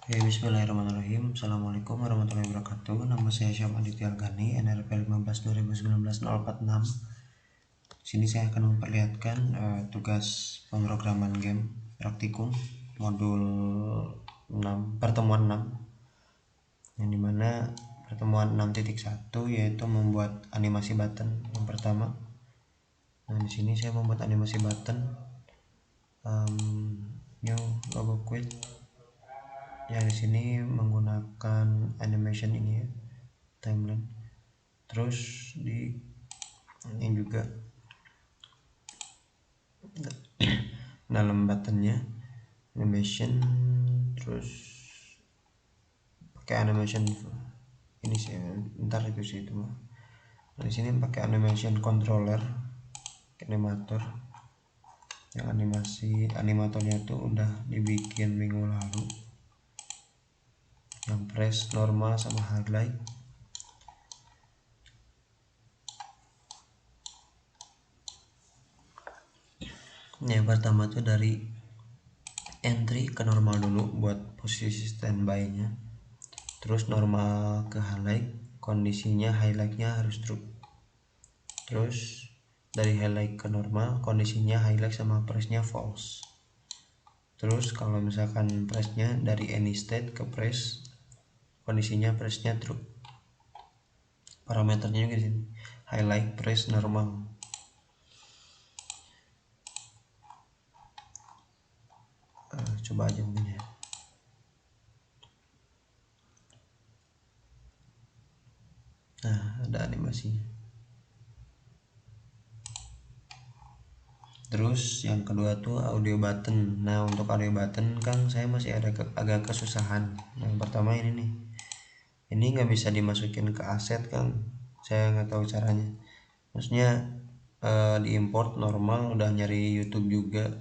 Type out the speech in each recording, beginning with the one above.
Bismillahirrahmanirrahim. Assalamualaikum warahmatullahi wabarakatuh. Nama saya Syam Aditya Algani, NRP 15 2019 046. Sini saya akan memperlihatkan tugas pemrograman game praktikum modul 6, pertemuan 6, yang dimana pertemuan 6.1 yaitu membuat animasi button yang pertama. Nah, di sini saya membuat animasi button new logo quit. Ya, di sini menggunakan animation ini ya, timeline. Terus di ini juga dalam buttonnya animation, terus pakai animation ini sih, ntar itu sih itu mah. Nah, di sini pakai animation controller, animator. Yang animatornya tuh udah dibikin minggu lalu. Yang press normal sama highlight. Yang pertama tuh dari entry ke normal dulu buat posisi standby nya, terus normal ke highlight, kondisinya highlightnya harus true. Terus dari highlight ke normal, kondisinya highlight sama pressnya false. Terus kalau misalkan pressnya dari any state ke press, kondisinya pressnya true. Parameternya juga di sini, highlight, press, normal. Coba aja mungkin ya. Nah, ada animasinya. Terus yang kedua tuh audio button. Nah, untuk audio button kan saya masih ada agak kesusahan. Yang pertama ini nih, ini nggak bisa dimasukin ke aset kan, saya nggak tahu caranya. Maksudnya diimport normal, udah nyari YouTube juga,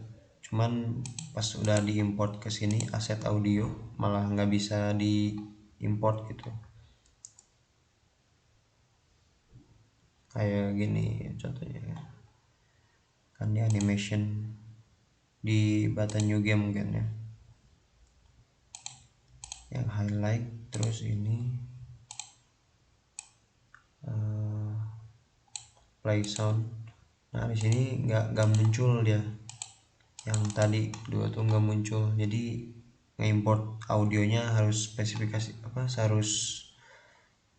cuman pas udah diimport ke sini aset audio malah nggak bisa diimport gitu. Kayak gini contohnya kan, di animation di button new game mungkin ya, yang highlight. Terus ini play sound. Nah, di sini nggak muncul dia, yang tadi dua tuh nggak muncul. Jadi ngimport audionya harus spesifikasi apa, harus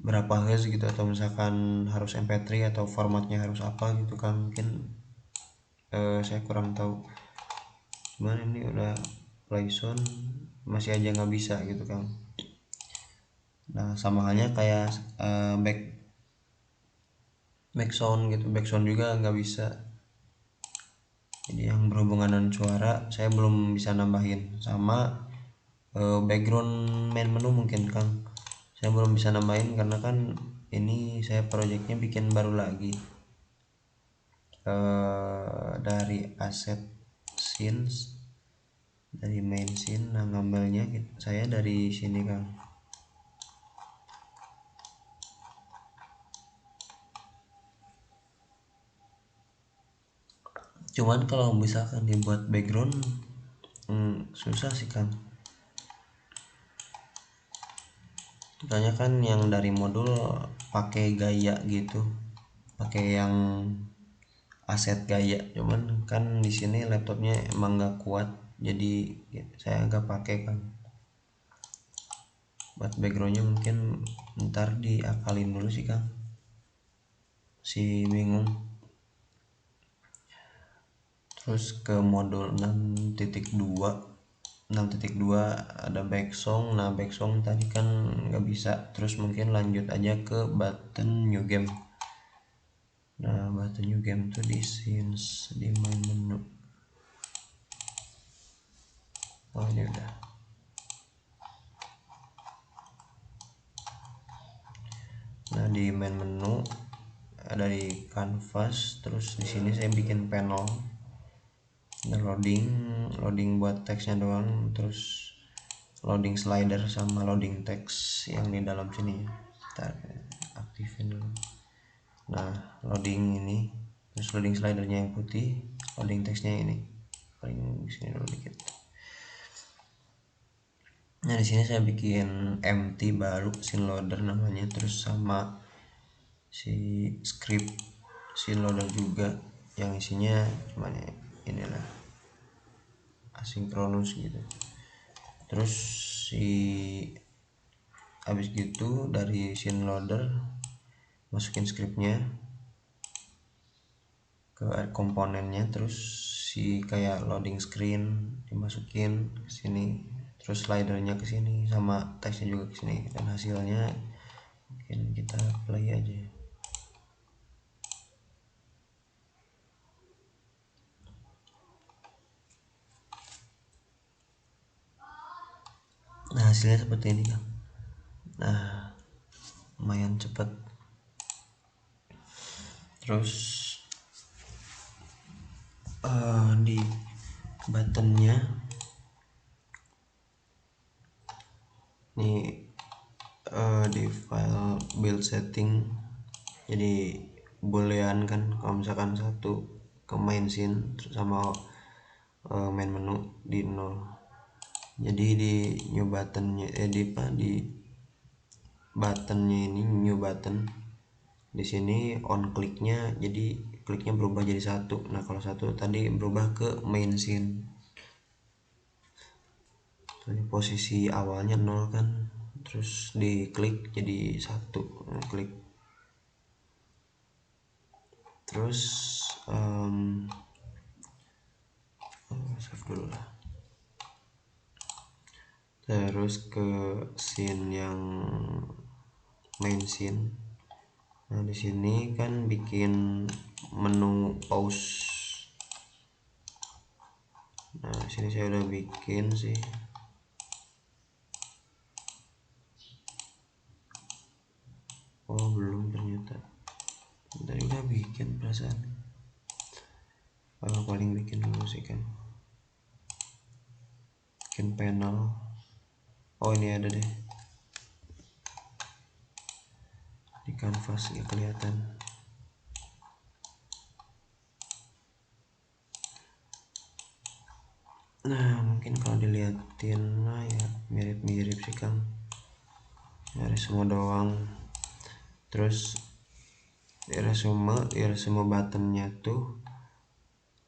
berapa hertz gitu, atau misalkan harus MP3 atau formatnya harus apa gitu kan, mungkin saya kurang tahu. Cuman ini udah play sound masih aja nggak bisa gitu kan. Nah, sama halnya kayak back sound gitu, back sound juga nggak bisa. Jadi yang berhubungan dengan suara saya belum bisa nambahin. Sama background main menu mungkin kan saya belum bisa nambahin, karena kan ini saya projectnya bikin baru lagi dari aset scenes, dari main scene. Nah, ngambilnya saya dari sini kan. Cuman kalau misalkan dibuat background susah sih kan, soalnya kan yang dari modul pakai gaya gitu, pakai yang aset gaya. Cuman kan di sini laptopnya emang nggak kuat, jadi saya nggak pakai kan. Buat backgroundnya mungkin ntar diakalin dulu sih kan, si bingung. Terus ke modul 6.2 ada back song. Nah, back song tadi kan nggak bisa, terus mungkin lanjut aja ke button new game. Nah, button new game tuh di scenes, di main menu. Oh, ini udah. Nah, di main menu ada di canvas, terus di sini saya bikin panel. Ada loading buat teksnya doang, terus loading slider sama loading teks yang di dalam sini. Kita aktifin dulu. Nah, loading ini, terus loading slidernya yang putih, loading teksnya ini paling di sini dulu dikit. Nah di sini saya bikin empty baru scene loader namanya, terus sama si script scene loader juga yang isinya cuma inilah asinkronus gitu. Terus si habis gitu dari scene loader masukin scriptnya ke komponennya, terus si kayak loading screen dimasukin ke sini, terus slidernya ke sini sama teksnya juga ke sini, dan hasilnya mungkin kita play aja. Nah hasilnya seperti ini kan. Nah lumayan cepet. Terus di buttonnya nih, di file build setting, jadi boolean kan kalau misalkan satu ke main scene terus sama main menu di 0. Jadi di new buttonnya di buttonnya ini new button di sini on kliknya, jadi kliknya berubah jadi 1. Nah kalau 1 tadi berubah ke main scene. Tadi posisi awalnya 0 kan, terus diklik jadi 1. Nah, klik terus save dulu lah. Terus ke scene yang main scene. Nah di sini kan bikin menu pause. Nah di sini saya udah bikin sih. Oh belum ternyata. Tadi udah bikin perasaan. Paling bikin dulu sih kan. Bikin panel. Oh ini ada deh. Di canvas ya kelihatan. Nah mungkin kalau dilihatin lah ya mirip-mirip sih Kang, dari semua doang. Terus di resume buttonnya tuh,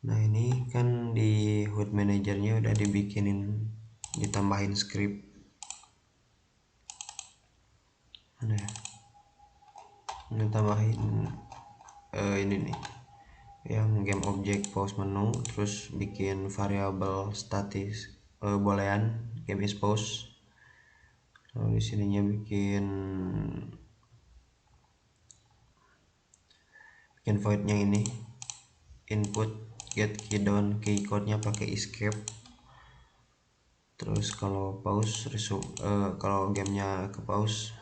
nah ini kan di HUD manajernya udah dibikinin, ditambahin script. Mana ya, ditambahin ini nih yang game object pause menu, terus bikin variabel statis boolean game is pause. Lalu di sininya bikin voidnya ini input get key down, key code-nya pakai escape. Terus kalau pause kalau gamenya ke pause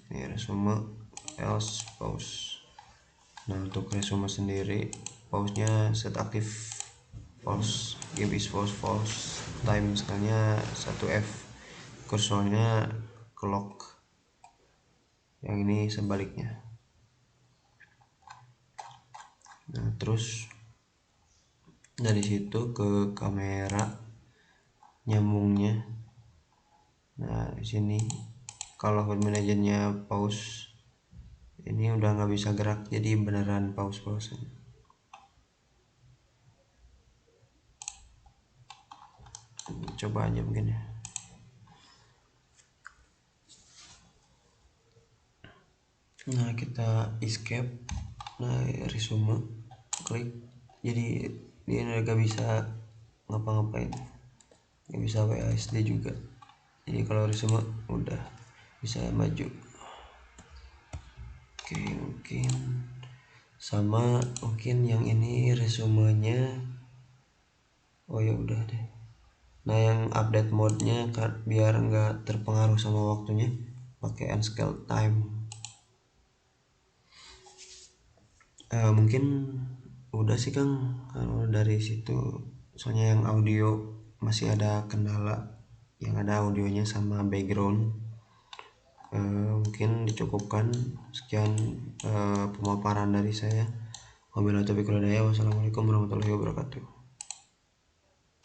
ini resume else pause. Nah untuk resume sendiri pause-nya set aktif false, game is false, time skalanya 1F, kursornya clock, yang ini sebaliknya. Nah terus dari situ ke kamera nyambungnya. Nah di sini kalau HUD manajernya pause, ini udah nggak bisa gerak, jadi beneran pause. Coba aja mungkin ya. Nah kita escape, nah resume klik, jadi dia nggak bisa ngapa-ngapain, nggak bisa WASD juga. Jadi kalau resume udah bisa maju. Oke mungkin sama, mungkin yang ini resumenya, oh ya udah deh. Nah yang update mode-nya biar nggak terpengaruh sama waktunya, pakai unscale time. Mungkin udah sih Kang kalau dari situ, soalnya yang audio masih ada kendala, yang ada audionya sama background. Mungkin dicukupkan sekian pemaparan dari saya. Wabillahi taufiq wal hidayah. Wassalamualaikum warahmatullahi wabarakatuh.